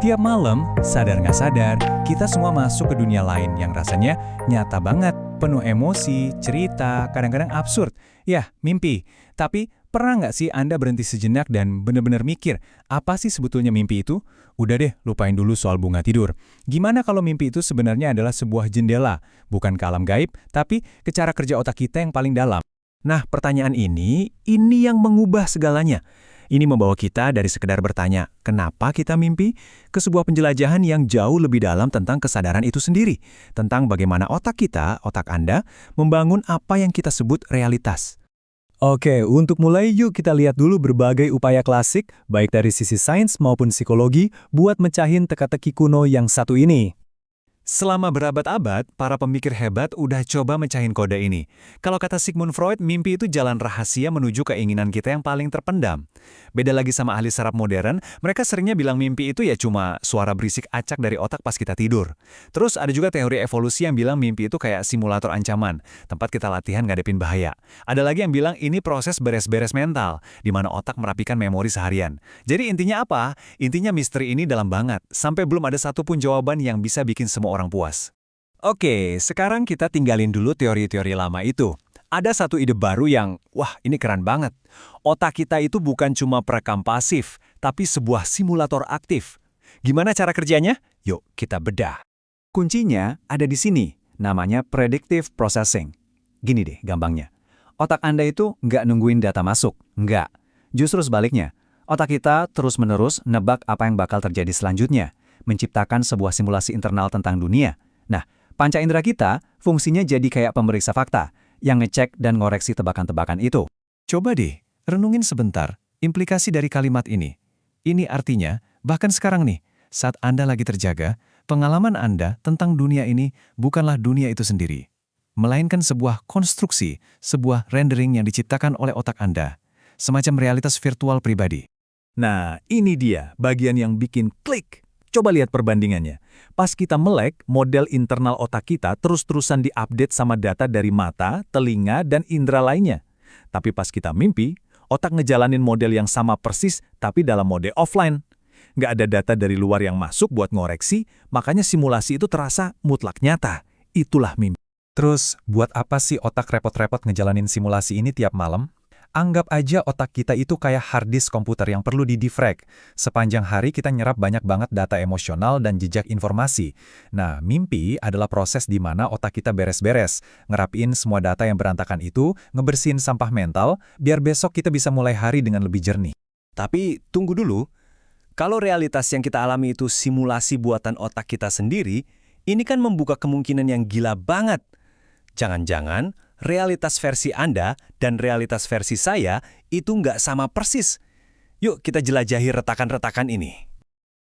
Tiap malam, sadar nggak sadar, kita semua masuk ke dunia lain yang rasanya nyata banget, penuh emosi, cerita, kadang-kadang absurd. Ya, mimpi. Tapi, pernah nggak sih Anda berhenti sejenak dan benar-benar mikir, apa sih sebetulnya mimpi itu? Udah deh, lupain dulu soal bunga tidur. Gimana kalau mimpi itu sebenarnya adalah sebuah jendela, bukan ke alam gaib, tapi ke cara kerja otak kita yang paling dalam? Nah, pertanyaan ini yang mengubah segalanya. Ini membawa kita dari sekedar bertanya, kenapa kita mimpi, ke sebuah penjelajahan yang jauh lebih dalam tentang kesadaran itu sendiri, tentang bagaimana otak kita, otak Anda, membangun apa yang kita sebut realitas. Oke, untuk mulai yuk kita lihat dulu berbagai upaya klasik, baik dari sisi sains maupun psikologi, buat mecahin teka-teki kuno yang satu ini. Selama berabad-abad, para pemikir hebat udah coba mecahin kode ini. Kalau kata Sigmund Freud, mimpi itu jalan rahasia menuju keinginan kita yang paling terpendam. Beda lagi sama ahli saraf modern, mereka seringnya bilang mimpi itu ya cuma suara berisik acak dari otak pas kita tidur. Terus ada juga teori evolusi yang bilang mimpi itu kayak simulator ancaman, tempat kita latihan ngadepin bahaya. Ada lagi yang bilang ini proses beres-beres mental, di mana otak merapikan memori seharian. Jadi intinya apa? Intinya misteri ini dalam banget, sampai belum ada satupun jawaban yang bisa bikin semua orang puas. Oke, sekarang kita tinggalin dulu teori-teori lama itu. Ada satu ide baru yang, wah ini keren banget. Otak kita itu bukan cuma perekam pasif, tapi sebuah simulator aktif. Gimana cara kerjanya? Yuk kita bedah. Kuncinya ada di sini, namanya predictive processing. Gini deh gampangnya. Otak Anda itu nggak nungguin data masuk, nggak. Justru sebaliknya, otak kita terus-menerus nebak apa yang bakal terjadi selanjutnya, menciptakan sebuah simulasi internal tentang dunia. Nah, panca indera kita fungsinya jadi kayak pemeriksa fakta, yang ngecek dan ngoreksi tebakan-tebakan itu. Coba deh, renungin sebentar implikasi dari kalimat ini. Ini artinya, bahkan sekarang nih, saat Anda lagi terjaga, pengalaman Anda tentang dunia ini bukanlah dunia itu sendiri, melainkan sebuah konstruksi, sebuah rendering yang diciptakan oleh otak Anda, semacam realitas virtual pribadi. Nah, ini dia bagian yang bikin klik. Coba lihat perbandingannya. Pas kita melek, model internal otak kita terus-terusan diupdate sama data dari mata, telinga, dan indera lainnya. Tapi pas kita mimpi, otak ngejalanin model yang sama persis, tapi dalam mode offline. Nggak ada data dari luar yang masuk buat ngoreksi, makanya simulasi itu terasa mutlak nyata. Itulah mimpi. Terus, buat apa sih otak repot-repot ngejalanin simulasi ini tiap malam? Anggap aja otak kita itu kayak hard disk komputer yang perlu di-defrag. Sepanjang hari kita nyerap banyak banget data emosional dan jejak informasi. Nah, mimpi adalah proses di mana otak kita beres-beres, ngerapiin semua data yang berantakan itu, ngebersihin sampah mental, biar besok kita bisa mulai hari dengan lebih jernih. Tapi, tunggu dulu. Kalau realitas yang kita alami itu simulasi buatan otak kita sendiri, ini kan membuka kemungkinan yang gila banget. Jangan-jangan realitas versi Anda dan realitas versi saya itu nggak sama persis. Yuk kita jelajahi retakan-retakan ini.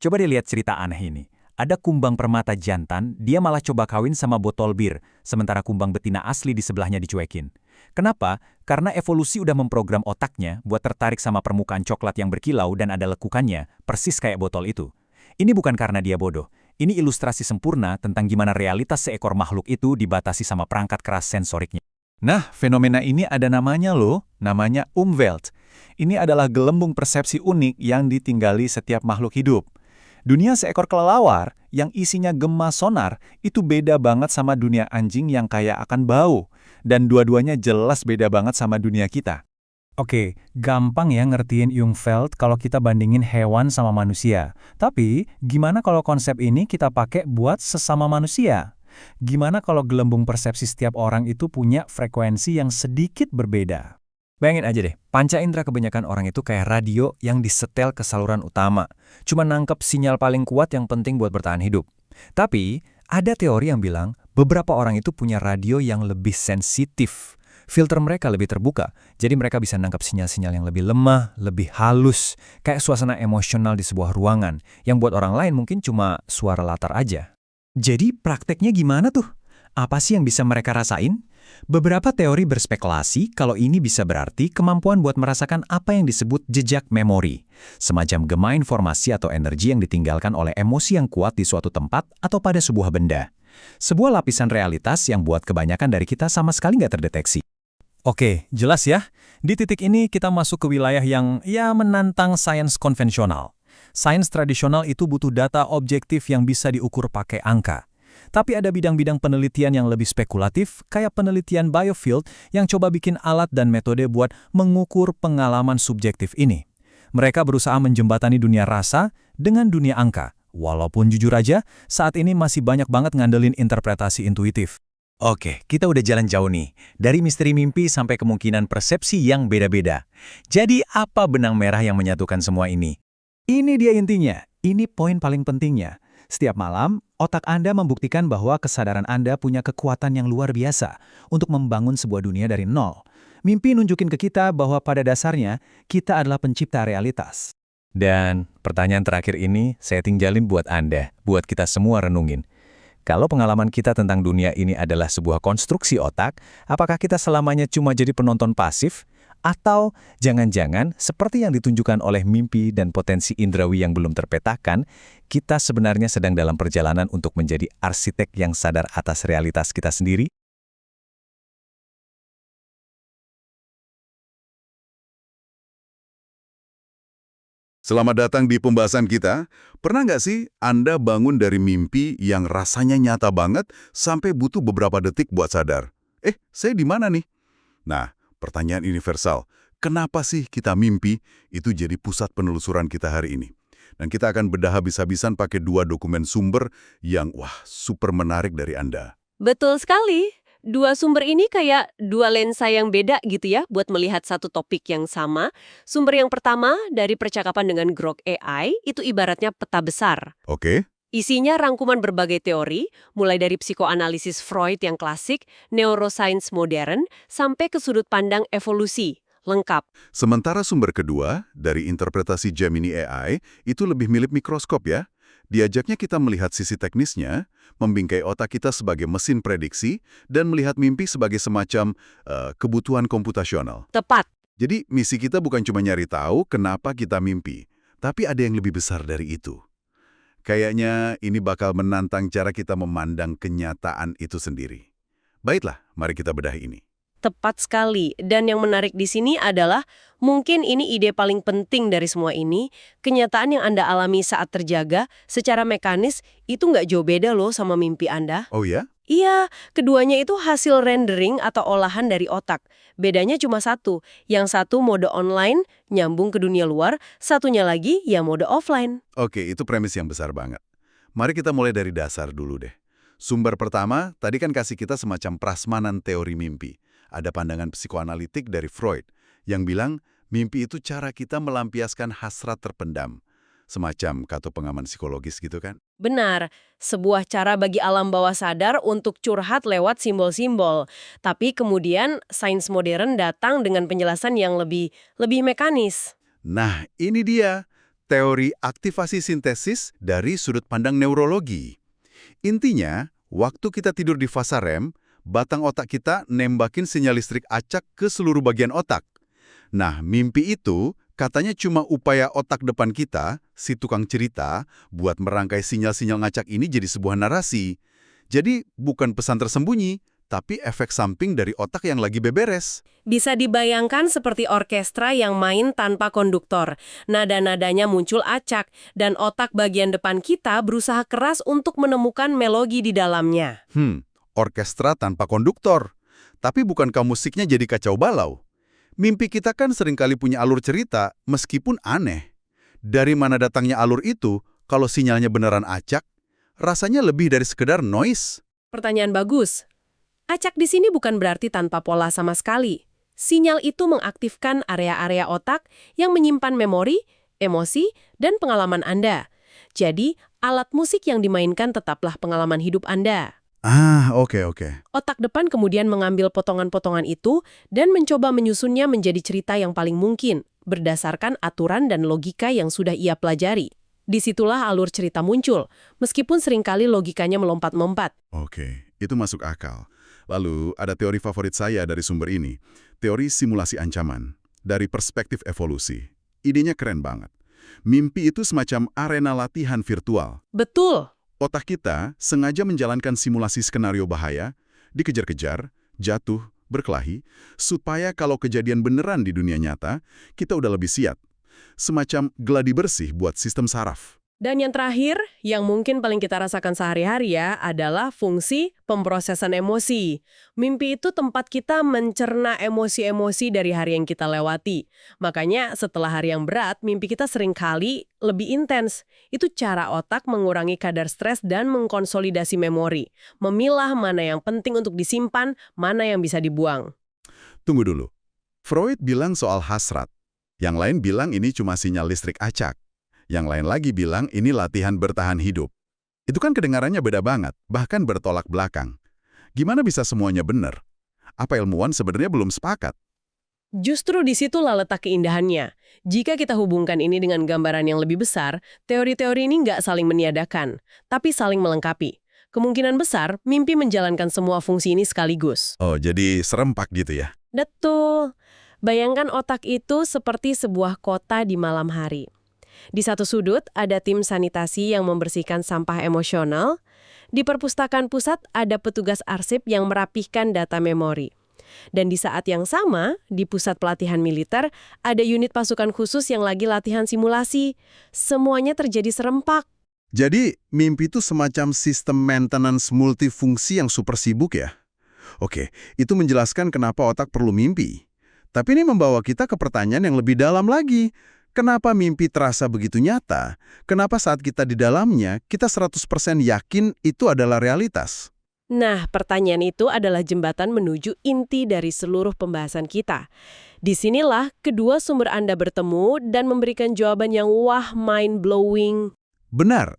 Coba dilihat cerita aneh ini. Ada kumbang permata jantan, dia malah coba kawin sama botol bir, sementara kumbang betina asli di sebelahnya dicuekin. Kenapa? Karena evolusi udah memprogram otaknya buat tertarik sama permukaan coklat yang berkilau dan ada lekukannya, persis kayak botol itu. Ini bukan karena dia bodoh. Ini ilustrasi sempurna tentang gimana realitas seekor makhluk itu dibatasi sama perangkat keras sensoriknya. Nah, fenomena ini ada namanya loh, namanya Umwelt. Ini adalah gelembung persepsi unik yang ditinggali setiap makhluk hidup. Dunia seekor kelelawar yang isinya gema sonar itu beda banget sama dunia anjing yang kaya akan bau. Dan dua-duanya jelas beda banget sama dunia kita. Oke, gampang ya ngertiin Umwelt kalau kita bandingin hewan sama manusia. Tapi, gimana kalau konsep ini kita pakai buat sesama manusia? Gimana kalau gelembung persepsi setiap orang itu punya frekuensi yang sedikit berbeda? Bayangin aja deh, panca indera kebanyakan orang itu kayak radio yang disetel ke saluran utama. Cuma nangkep sinyal paling kuat yang penting buat bertahan hidup. Tapi, ada teori yang bilang beberapa orang itu punya radio yang lebih sensitif. Filter mereka lebih terbuka, jadi mereka bisa nangkep sinyal-sinyal yang lebih lemah, lebih halus, kayak suasana emosional di sebuah ruangan, yang buat orang lain mungkin cuma suara latar aja. Jadi prakteknya gimana tuh? Apa sih yang bisa mereka rasain? Beberapa teori berspekulasi kalau ini bisa berarti kemampuan buat merasakan apa yang disebut jejak memori. Semacam gema informasi atau energi yang ditinggalkan oleh emosi yang kuat di suatu tempat atau pada sebuah benda. Sebuah lapisan realitas yang buat kebanyakan dari kita sama sekali nggak terdeteksi. Oke, jelas ya. Di titik ini kita masuk ke wilayah yang menantang sains konvensional. Sains tradisional itu butuh data objektif yang bisa diukur pakai angka. Tapi ada bidang-bidang penelitian yang lebih spekulatif, kayak penelitian biofield yang coba bikin alat dan metode buat mengukur pengalaman subjektif ini. Mereka berusaha menjembatani dunia rasa dengan dunia angka. Walaupun jujur aja, saat ini masih banyak banget ngandelin interpretasi intuitif. Oke, kita udah jalan jauh nih. Dari misteri mimpi sampai kemungkinan persepsi yang beda-beda. Jadi apa benang merah yang menyatukan semua ini? Ini dia intinya. Ini poin paling pentingnya. Setiap malam, otak Anda membuktikan bahwa kesadaran Anda punya kekuatan yang luar biasa untuk membangun sebuah dunia dari nol. Mimpi nunjukin ke kita bahwa pada dasarnya, kita adalah pencipta realitas. Dan pertanyaan terakhir ini saya tinggalin buat Anda, buat kita semua renungin. Kalau pengalaman kita tentang dunia ini adalah sebuah konstruksi otak, apakah kita selamanya cuma jadi penonton pasif? Atau jangan-jangan seperti yang ditunjukkan oleh mimpi dan potensi indrawi yang belum terpetakan, kita sebenarnya sedang dalam perjalanan untuk menjadi arsitek yang sadar atas realitas kita sendiri? Selamat datang di pembahasan kita. Pernah nggak sih Anda bangun dari mimpi yang rasanya nyata banget sampai butuh beberapa detik buat sadar? Saya di mana nih? Nah, pertanyaan universal. Kenapa sih kita mimpi? Itu jadi pusat penelusuran kita hari ini. Dan kita akan bedah habis-habisan pakai 2 dokumen sumber yang, super menarik dari Anda. Betul sekali. Dua sumber ini kayak dua lensa yang beda gitu ya buat melihat satu topik yang sama. Sumber yang pertama dari percakapan dengan Grok AI itu ibaratnya peta besar. Oke? Isinya rangkuman berbagai teori, mulai dari psikoanalisis Freud yang klasik, neuroscience modern, sampai ke sudut pandang evolusi. Lengkap. Sementara sumber kedua, dari interpretasi Gemini AI, itu lebih mirip mikroskop ya. Diajaknya kita melihat sisi teknisnya, membingkai otak kita sebagai mesin prediksi, dan melihat mimpi sebagai semacam kebutuhan komputasional. Tepat. Jadi misi kita bukan cuma nyari tahu kenapa kita mimpi, tapi ada yang lebih besar dari itu. Kayaknya ini bakal menantang cara kita memandang kenyataan itu sendiri. Baiklah, mari kita bedah ini. Tepat sekali. Dan yang menarik di sini adalah mungkin ini ide paling penting dari semua ini. Kenyataan yang Anda alami saat terjaga secara mekanis itu nggak jauh beda loh sama mimpi Anda. Oh ya? Iya, keduanya itu hasil rendering atau olahan dari otak. Bedanya cuma satu. Yang satu mode online, nyambung ke dunia luar. Satunya lagi ya mode offline. Oke, itu premis yang besar banget. Mari kita mulai dari dasar dulu deh. Sumber pertama, tadi kan kasih kita semacam prasmanan teori mimpi. Ada pandangan psikoanalitik dari Freud yang bilang mimpi itu cara kita melampiaskan hasrat terpendam. Semacam kata pengaman psikologis gitu kan? Benar, sebuah cara bagi alam bawah sadar untuk curhat lewat simbol-simbol. Tapi kemudian sains modern datang dengan penjelasan yang lebih mekanis. Nah, ini dia teori aktivasi sintesis dari sudut pandang neurologi. Intinya, waktu kita tidur di fase REM, batang otak kita nembakin sinyal listrik acak ke seluruh bagian otak. Nah, mimpi itu katanya cuma upaya otak depan kita, si tukang cerita, buat merangkai sinyal-sinyal ngacak ini jadi sebuah narasi. Jadi, bukan pesan tersembunyi, tapi efek samping dari otak yang lagi beberes. Bisa dibayangkan seperti orkestra yang main tanpa konduktor. Nada-nadanya muncul acak, dan otak bagian depan kita berusaha keras untuk menemukan melodi di dalamnya. Orkestra tanpa konduktor. Tapi bukankah musiknya jadi kacau balau? Mimpi kita kan seringkali punya alur cerita, meskipun aneh. Dari mana datangnya alur itu, kalau sinyalnya beneran acak? Rasanya lebih dari sekedar noise. Pertanyaan bagus. Acak di sini bukan berarti tanpa pola sama sekali. Sinyal itu mengaktifkan area-area otak yang menyimpan memori, emosi, dan pengalaman Anda. Jadi, alat musik yang dimainkan tetaplah pengalaman hidup Anda. Oke. Otak depan kemudian mengambil potongan-potongan itu dan mencoba menyusunnya menjadi cerita yang paling mungkin, berdasarkan aturan dan logika yang sudah ia pelajari. Disitulah alur cerita muncul, meskipun seringkali logikanya melompat-lompat. Oke, itu masuk akal. Lalu, ada teori favorit saya dari sumber ini, teori simulasi ancaman, dari perspektif evolusi. Idenya keren banget. Mimpi itu semacam arena latihan virtual. Betul. Otak kita sengaja menjalankan simulasi skenario bahaya, dikejar-kejar, jatuh, berkelahi, supaya kalau kejadian beneran di dunia nyata, kita udah lebih siap. Semacam gladi bersih buat sistem saraf. Dan yang terakhir, yang mungkin paling kita rasakan sehari-hari ya, adalah fungsi pemrosesan emosi. Mimpi itu tempat kita mencerna emosi-emosi dari hari yang kita lewati. Makanya setelah hari yang berat, mimpi kita seringkali lebih intens. Itu cara otak mengurangi kadar stres dan mengkonsolidasi memori. Memilah mana yang penting untuk disimpan, mana yang bisa dibuang. Tunggu dulu. Freud bilang soal hasrat. Yang lain bilang ini cuma sinyal listrik acak. Yang lain lagi bilang ini latihan bertahan hidup. Itu kan kedengarannya beda banget, bahkan bertolak belakang. Gimana bisa semuanya benar? Apa ilmuwan sebenarnya belum sepakat? Justru disitulah letak keindahannya. Jika kita hubungkan ini dengan gambaran yang lebih besar, teori-teori ini nggak saling meniadakan, tapi saling melengkapi. Kemungkinan besar, mimpi menjalankan semua fungsi ini sekaligus. Oh, jadi serempak gitu ya? Betul. Bayangkan otak itu seperti sebuah kota di malam hari. Di satu sudut ada tim sanitasi yang membersihkan sampah emosional. Di perpustakaan pusat ada petugas arsip yang merapihkan data memori. Dan di saat yang sama, di pusat pelatihan militer, ada unit pasukan khusus yang lagi latihan simulasi. Semuanya terjadi serempak. Jadi, mimpi itu semacam sistem maintenance multifungsi yang super sibuk ya? Oke, itu menjelaskan kenapa otak perlu mimpi. Tapi ini membawa kita ke pertanyaan yang lebih dalam lagi. Kenapa mimpi terasa begitu nyata? Kenapa saat kita di dalamnya, kita 100% yakin itu adalah realitas? Nah, pertanyaan itu adalah jembatan menuju inti dari seluruh pembahasan kita. Disinilah kedua sumber Anda bertemu dan memberikan jawaban yang wah, mind-blowing. Benar.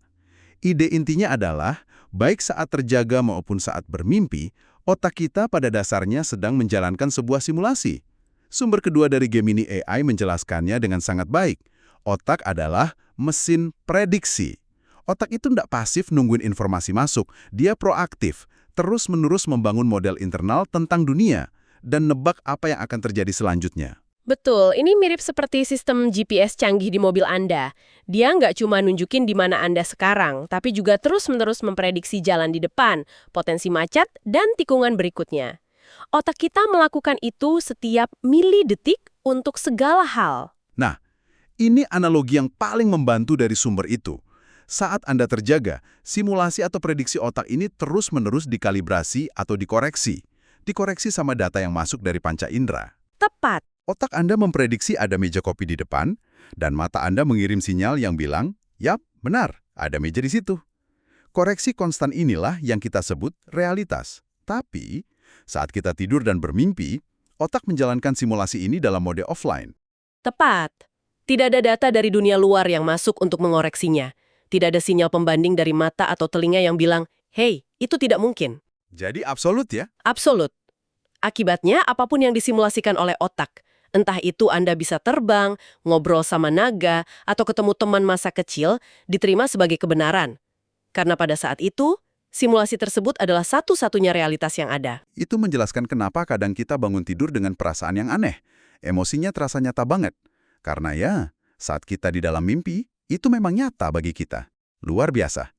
Ide intinya adalah, baik saat terjaga maupun saat bermimpi, otak kita pada dasarnya sedang menjalankan sebuah simulasi. Sumber kedua dari Gemini AI menjelaskannya dengan sangat baik. Otak adalah mesin prediksi. Otak itu tidak pasif nungguin informasi masuk, dia proaktif, terus-menerus membangun model internal tentang dunia, dan nebak apa yang akan terjadi selanjutnya. Betul, ini mirip seperti sistem GPS canggih di mobil Anda. Dia nggak cuma nunjukin di mana Anda sekarang, tapi juga terus-menerus memprediksi jalan di depan, potensi macet, dan tikungan berikutnya. Otak kita melakukan itu setiap milidetik untuk segala hal. Nah, ini analogi yang paling membantu dari sumber itu. Saat Anda terjaga, simulasi atau prediksi otak ini terus-menerus dikalibrasi atau dikoreksi. Dikoreksi sama data yang masuk dari panca indera. Tepat. Otak Anda memprediksi ada meja kopi di depan, dan mata Anda mengirim sinyal yang bilang, "Yap, benar, ada meja di situ." Koreksi konstan inilah yang kita sebut realitas. Tapi, saat kita tidur dan bermimpi, otak menjalankan simulasi ini dalam mode offline. Tepat. Tidak ada data dari dunia luar yang masuk untuk mengoreksinya. Tidak ada sinyal pembanding dari mata atau telinga yang bilang, "Hei, itu tidak mungkin." Jadi absolut ya? Absolut. Akibatnya, apapun yang disimulasikan oleh otak, entah itu Anda bisa terbang, ngobrol sama naga, atau ketemu teman masa kecil, diterima sebagai kebenaran. Karena pada saat itu, simulasi tersebut adalah satu-satunya realitas yang ada. Itu menjelaskan kenapa kadang kita bangun tidur dengan perasaan yang aneh. Emosinya terasa nyata banget. Karena ya, saat kita di dalam mimpi, itu memang nyata bagi kita. Luar biasa.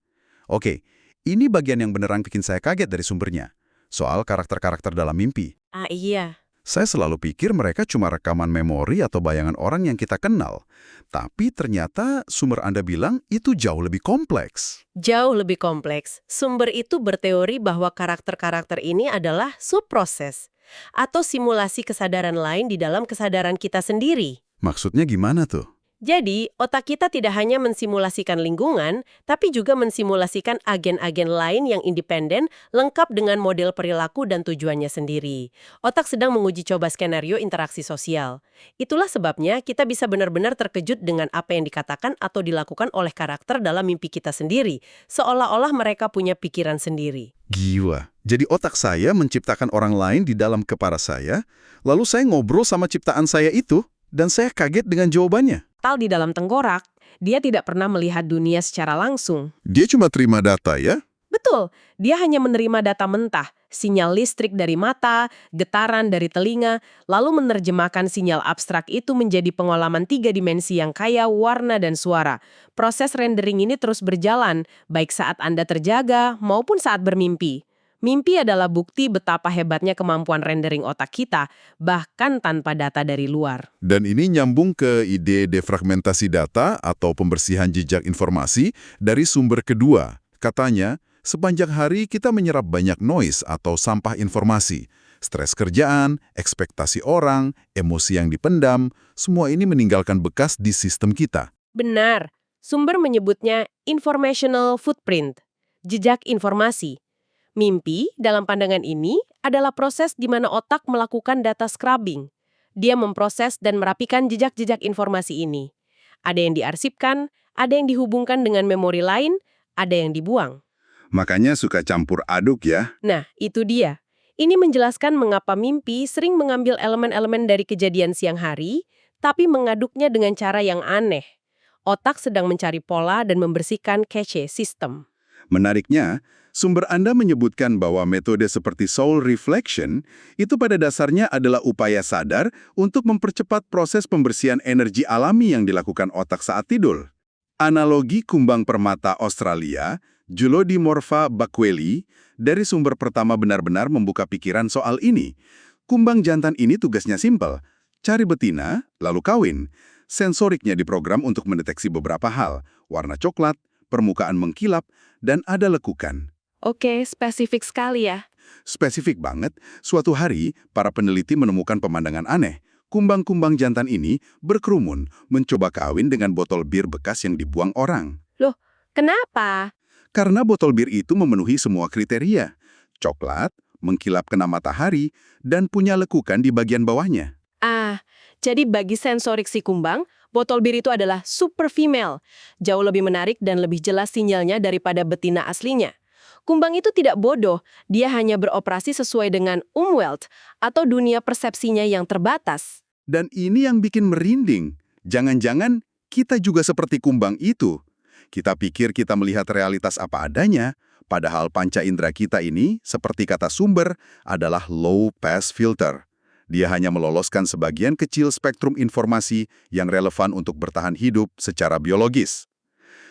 Oke, ini bagian yang beneran bikin saya kaget dari sumbernya. Soal karakter-karakter dalam mimpi. Ah iya. Saya selalu pikir mereka cuma rekaman memori atau bayangan orang yang kita kenal. Tapi ternyata sumber Anda bilang itu jauh lebih kompleks. Jauh lebih kompleks. Sumber itu berteori bahwa karakter-karakter ini adalah subproses atau simulasi kesadaran lain di dalam kesadaran kita sendiri. Maksudnya gimana tuh? Jadi, otak kita tidak hanya mensimulasikan lingkungan, tapi juga mensimulasikan agen-agen lain yang independen, lengkap dengan model perilaku dan tujuannya sendiri. Otak sedang menguji coba skenario interaksi sosial. Itulah sebabnya kita bisa benar-benar terkejut dengan apa yang dikatakan atau dilakukan oleh karakter dalam mimpi kita sendiri, seolah-olah mereka punya pikiran sendiri. Gila. Jadi otak saya menciptakan orang lain di dalam kepala saya, lalu saya ngobrol sama ciptaan saya itu, dan saya kaget dengan jawabannya. Di dalam tengkorak, dia tidak pernah melihat dunia secara langsung. Dia cuma terima data ya? Betul, dia hanya menerima data mentah, sinyal listrik dari mata, getaran dari telinga, lalu menerjemahkan sinyal abstrak itu menjadi pengalaman 3 dimensi yang kaya warna dan suara. Proses rendering ini terus berjalan, baik saat Anda terjaga maupun saat bermimpi. Mimpi adalah bukti betapa hebatnya kemampuan rendering otak kita, bahkan tanpa data dari luar. Dan ini nyambung ke ide defragmentasi data atau pembersihan jejak informasi dari sumber kedua. Katanya, sepanjang hari kita menyerap banyak noise atau sampah informasi. Stres kerjaan, ekspektasi orang, emosi yang dipendam, semua ini meninggalkan bekas di sistem kita. Benar, sumber menyebutnya informational footprint, jejak informasi. Mimpi, dalam pandangan ini, adalah proses di mana otak melakukan data scrubbing. Dia memproses dan merapikan jejak-jejak informasi ini. Ada yang diarsipkan, ada yang dihubungkan dengan memori lain, ada yang dibuang. Makanya suka campur aduk ya. Nah, itu dia. Ini menjelaskan mengapa mimpi sering mengambil elemen-elemen dari kejadian siang hari, tapi mengaduknya dengan cara yang aneh. Otak sedang mencari pola dan membersihkan cache sistem. Menariknya, sumber Anda menyebutkan bahwa metode seperti soul reflection itu pada dasarnya adalah upaya sadar untuk mempercepat proses pembersihan energi alami yang dilakukan otak saat tidur. Analogi kumbang permata Australia, Julodimorpha baqueli, dari sumber pertama benar-benar membuka pikiran soal ini. Kumbang jantan ini tugasnya simpel, cari betina, lalu kawin. Sensoriknya diprogram untuk mendeteksi beberapa hal, warna coklat, permukaan mengkilap, dan ada lekukan. Oke, spesifik sekali ya. Spesifik banget, suatu hari para peneliti menemukan pemandangan aneh. Kumbang-kumbang jantan ini berkerumun mencoba kawin dengan botol bir bekas yang dibuang orang. Loh, kenapa? Karena botol bir itu memenuhi semua kriteria. Coklat, mengkilap kena matahari, dan punya lekukan di bagian bawahnya. Ah, jadi bagi sensorik si kumbang, botol bir itu adalah super female. Jauh lebih menarik dan lebih jelas sinyalnya daripada betina aslinya. Kumbang itu tidak bodoh, dia hanya beroperasi sesuai dengan Umwelt atau dunia persepsinya yang terbatas. Dan ini yang bikin merinding. Jangan-jangan kita juga seperti kumbang itu. Kita pikir kita melihat realitas apa adanya, padahal panca indera kita ini, seperti kata sumber, adalah low pass filter. Dia hanya meloloskan sebagian kecil spektrum informasi yang relevan untuk bertahan hidup secara biologis.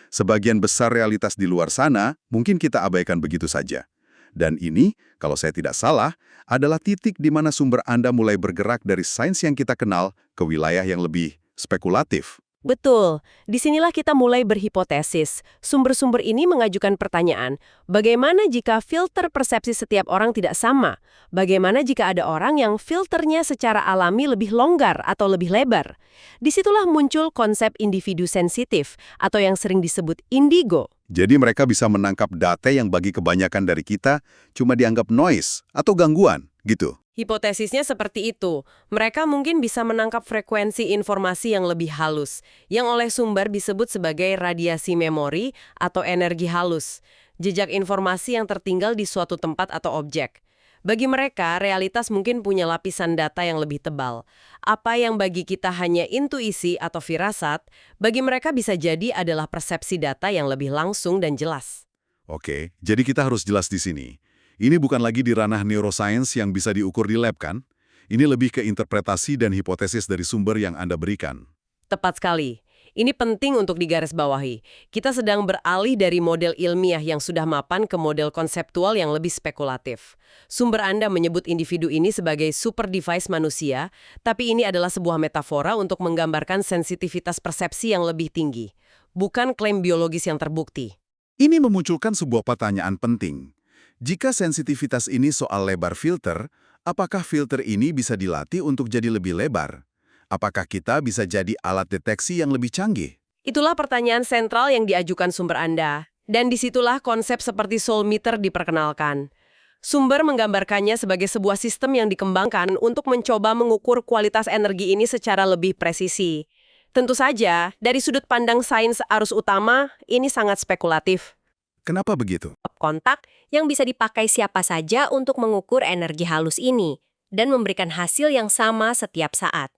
Sebagian besar realitas di luar sana mungkin kita abaikan begitu saja. Dan ini, kalau saya tidak salah, adalah titik di mana sumber Anda mulai bergerak dari sains yang kita kenal ke wilayah yang lebih spekulatif. Betul, disinilah kita mulai berhipotesis. Sumber-sumber ini mengajukan pertanyaan, bagaimana jika filter persepsi setiap orang tidak sama? Bagaimana jika ada orang yang filternya secara alami lebih longgar atau lebih lebar? Disitulah muncul konsep individu sensitif, atau yang sering disebut indigo. Jadi mereka bisa menangkap data yang bagi kebanyakan dari kita cuma dianggap noise atau gangguan, gitu. Hipotesisnya seperti itu. Mereka mungkin bisa menangkap frekuensi informasi yang lebih halus, yang oleh sumber disebut sebagai radiasi memori atau energi halus, jejak informasi yang tertinggal di suatu tempat atau objek. Bagi mereka, realitas mungkin punya lapisan data yang lebih tebal. Apa yang bagi kita hanya intuisi atau firasat, bagi mereka bisa jadi adalah persepsi data yang lebih langsung dan jelas. Oke, jadi kita harus jelas di sini. Ini bukan lagi di ranah neuroscience yang bisa diukur di lab, kan? Ini lebih ke interpretasi dan hipotesis dari sumber yang Anda berikan. Tepat sekali. Ini penting untuk digarisbawahi. Kita sedang beralih dari model ilmiah yang sudah mapan ke model konseptual yang lebih spekulatif. Sumber Anda menyebut individu ini sebagai super device manusia, tapi ini adalah sebuah metafora untuk menggambarkan sensitivitas persepsi yang lebih tinggi, bukan klaim biologis yang terbukti. Ini memunculkan sebuah pertanyaan penting. Jika sensitivitas ini soal lebar filter, apakah filter ini bisa dilatih untuk jadi lebih lebar? Apakah kita bisa jadi alat deteksi yang lebih canggih? Itulah pertanyaan sentral yang diajukan sumber Anda. Dan disitulah konsep seperti soul meter diperkenalkan. Sumber menggambarkannya sebagai sebuah sistem yang dikembangkan untuk mencoba mengukur kualitas energi ini secara lebih presisi. Tentu saja, dari sudut pandang sains arus utama, ini sangat spekulatif. Kenapa begitu? Kontak yang bisa dipakai siapa saja untuk mengukur energi halus ini dan memberikan hasil yang sama setiap saat.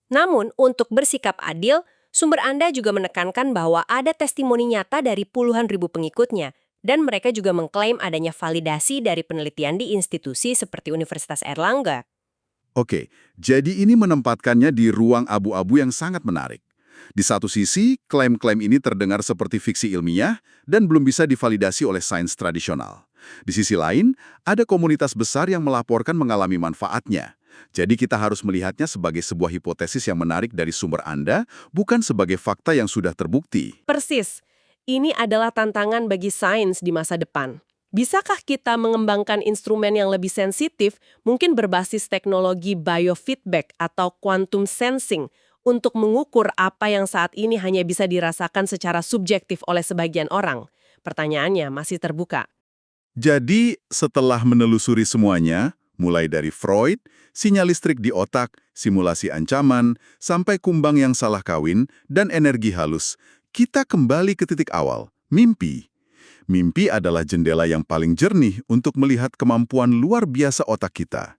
Namun, untuk bersikap adil, sumber Anda juga menekankan bahwa ada testimoni nyata dari puluhan ribu pengikutnya, dan mereka juga mengklaim adanya validasi dari penelitian di institusi seperti Universitas Erlangga. Oke, jadi ini menempatkannya di ruang abu-abu yang sangat menarik. Di satu sisi, klaim-klaim ini terdengar seperti fiksi ilmiah dan belum bisa divalidasi oleh sains tradisional. Di sisi lain, ada komunitas besar yang melaporkan mengalami manfaatnya. Jadi kita harus melihatnya sebagai sebuah hipotesis yang menarik dari sumber Anda, bukan sebagai fakta yang sudah terbukti. Persis. Ini adalah tantangan bagi sains di masa depan. Bisakah kita mengembangkan instrumen yang lebih sensitif, mungkin berbasis teknologi biofeedback atau quantum sensing, untuk mengukur apa yang saat ini hanya bisa dirasakan secara subjektif oleh sebagian orang? Pertanyaannya masih terbuka. Jadi, setelah menelusuri semuanya, mulai dari Freud, sinyal listrik di otak, simulasi ancaman, sampai kumbang yang salah kawin, dan energi halus, kita kembali ke titik awal, mimpi. Mimpi adalah jendela yang paling jernih untuk melihat kemampuan luar biasa otak kita.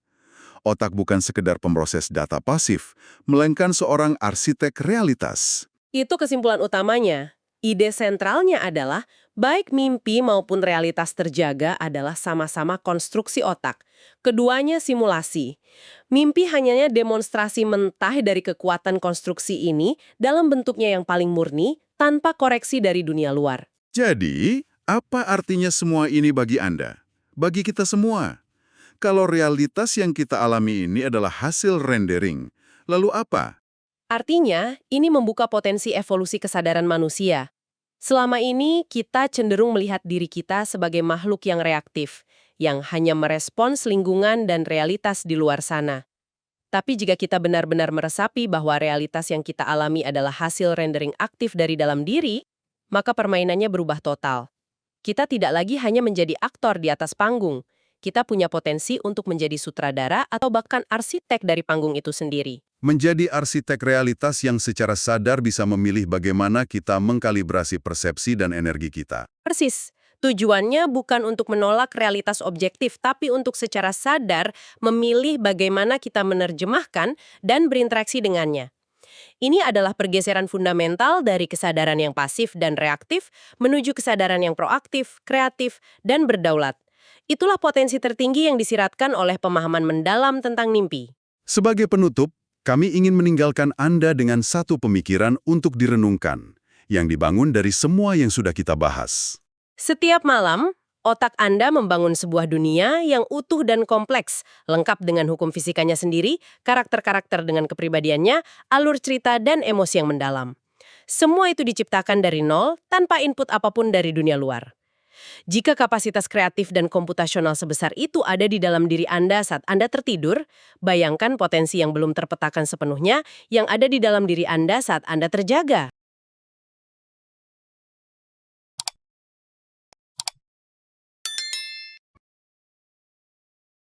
Otak bukan sekedar pemroses data pasif, melainkan seorang arsitek realitas. Itu kesimpulan utamanya. Ide sentralnya adalah, baik mimpi maupun realitas terjaga adalah sama-sama konstruksi otak. Keduanya simulasi. Mimpi hanya demonstrasi mentah dari kekuatan konstruksi ini dalam bentuknya yang paling murni, tanpa koreksi dari dunia luar. Jadi, apa artinya semua ini bagi Anda? Bagi kita semua? Kalau realitas yang kita alami ini adalah hasil rendering, lalu apa? Artinya, ini membuka potensi evolusi kesadaran manusia. Selama ini, kita cenderung melihat diri kita sebagai makhluk yang reaktif, yang hanya merespons lingkungan dan realitas di luar sana. Tapi jika kita benar-benar meresapi bahwa realitas yang kita alami adalah hasil rendering aktif dari dalam diri, maka permainannya berubah total. Kita tidak lagi hanya menjadi aktor di atas panggung. Kita punya potensi untuk menjadi sutradara atau bahkan arsitek dari panggung itu sendiri. Menjadi arsitek realitas yang secara sadar bisa memilih bagaimana kita mengkalibrasi persepsi dan energi kita. Persis. Tujuannya bukan untuk menolak realitas objektif, tapi untuk secara sadar memilih bagaimana kita menerjemahkan dan berinteraksi dengannya. Ini adalah pergeseran fundamental dari kesadaran yang pasif dan reaktif menuju kesadaran yang proaktif, kreatif, dan berdaulat. Itulah potensi tertinggi yang disiratkan oleh pemahaman mendalam tentang mimpi. Sebagai penutup, kami ingin meninggalkan Anda dengan satu pemikiran untuk direnungkan, yang dibangun dari semua yang sudah kita bahas. Setiap malam, otak Anda membangun sebuah dunia yang utuh dan kompleks, lengkap dengan hukum fisikanya sendiri, karakter-karakter dengan kepribadiannya, alur cerita, dan emosi yang mendalam. Semua itu diciptakan dari nol, tanpa input apapun dari dunia luar. Jika kapasitas kreatif dan komputasional sebesar itu ada di dalam diri Anda saat Anda tertidur, bayangkan potensi yang belum terpetakan sepenuhnya yang ada di dalam diri Anda saat Anda terjaga.